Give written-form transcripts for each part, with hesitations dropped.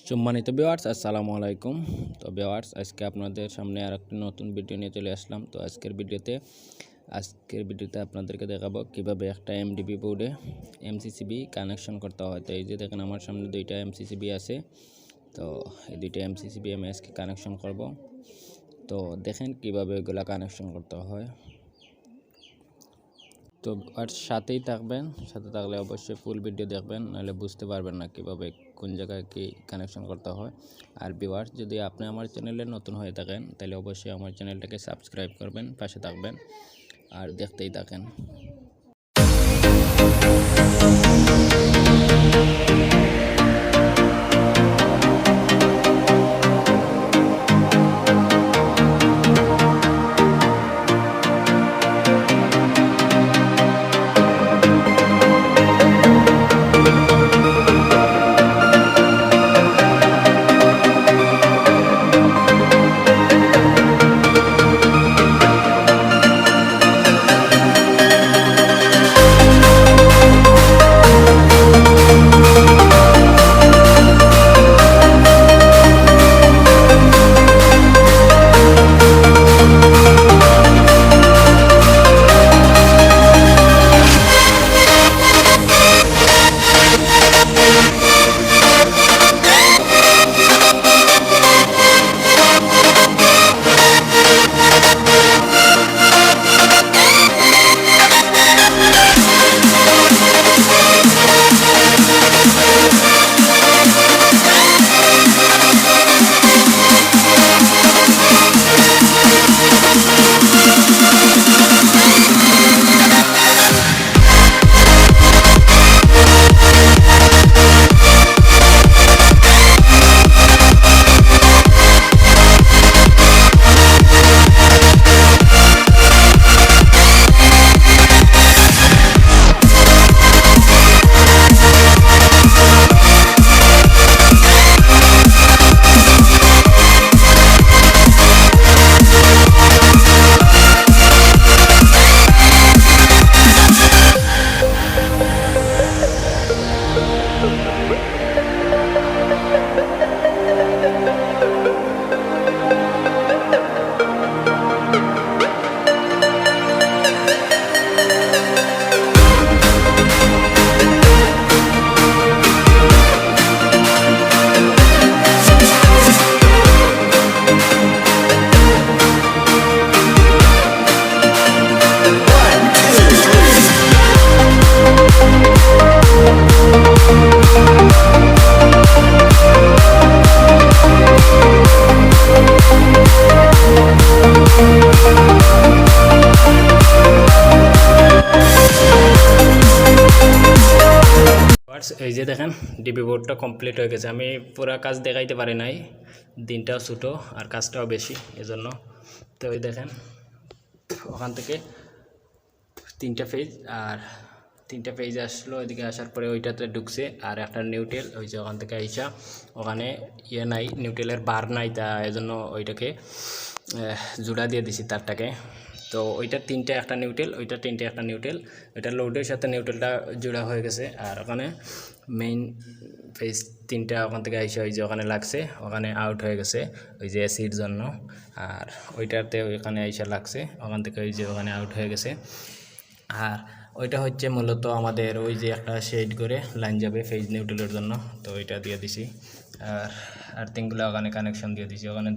সম্মানিত ভিউয়ার্স আসসালামু আলাইকুম। তো ভিউয়ার্স আজকে আপনাদের সামনে আরেকটি নতুন ভিডিও নিয়ে চলে আসলাম। তো আজকের ভিডিওতে আপনাদেরকে দেখাবো কিভাবে একটা এমডিবি বোর্ডে এমসিসিবি কানেকশন করতে হয়। তো এই যে দেখেন আমার সামনে দুইটা এমসিসিবি আছে। তো এই দুইটা এমসিসিবি আমি আজকে কানেকশন করব। তো দেখেন কিভাবে এগুলা কানেকশন করতে হয়। তো আর সাথে থাকলে অবশ্যই ফুল ভিডিও দেখবেন, নাহলে বুঝতে পারবেন না কিভাবে কোন জায়গায় কি কানেকশন করতে হয়। আর ভিউয়ার্স যদি আপনি আমার চ্যানেলে নতুন হয়ে থাকেন তাহলে অবশ্যই আমার চ্যানেলটাকে সাবস্ক্রাইব করবেন, পাশে থাকবেন আর দেখতেই থাকেন। এই যে দেখেন ডিবি বোর্ডটা কমপ্লিট হয়ে গেছে। আমি পুরো কাজ দেখাইতে পারি নাই, দিনটাও ছোটো আর কাজটাও বেশি, এজন্য। তো এই দেখেন ওখান থেকে তিনটা পেজ আসলো, এদিকে আসার পরে ওইটাতে ঢুকছে আর একটা নিউট্রেল ওই যে ওখান থেকে আইসা ওখানে নাই, নিউট্রেলের বার নাই, তা এজন্য ওইটাকে জোড়া দিয়ে দিছি তারটাকে। তো ওইটা একটা নিউট্রেল, ওইটা একটা নিউট্রেল, ওইটা লোডের সাথে নিউট্রেলটা জোড়া হয়ে গেছে। আর ওখানে মেইন ফেজ তিনটা ওখান থেকে আইসা ওই যে ওখানে লাগছে, ওখানে আউট হয়ে গেছে ওই যে এসির জন্য। আর ওইটাতে ওইখানে আইসা লাগছে, ওখান থেকে ওই যে ওখানে আউট হয়ে গেছে। আর ওইটা হচ্ছে মূলত আমাদের ওই যে একটা শেড করে লাইন যাবে ফেজ নিউট্রালের জন্য, তো ওইটা দিয়ে দিছি। আর আর্থিংগুলো ওখানে কানেকশন দিয়ে দিছি, ওখানে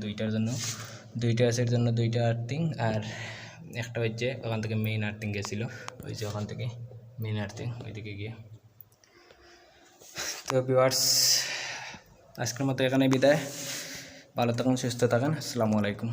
দুইটা এসের জন্য দুইটা আর্থিং, আর একটা হচ্ছে ওখান থেকে মেইন আর্থিং গেছিল, ওই যে ওখান থেকে মেইন আর্থিং ওইদিকে গিয়ে। তো ভিউয়ার্স আজকের মতো এখানে বিদায়, ভালো থাকুন, সুস্থ থাকুন, আসসালামু আলাইকুম।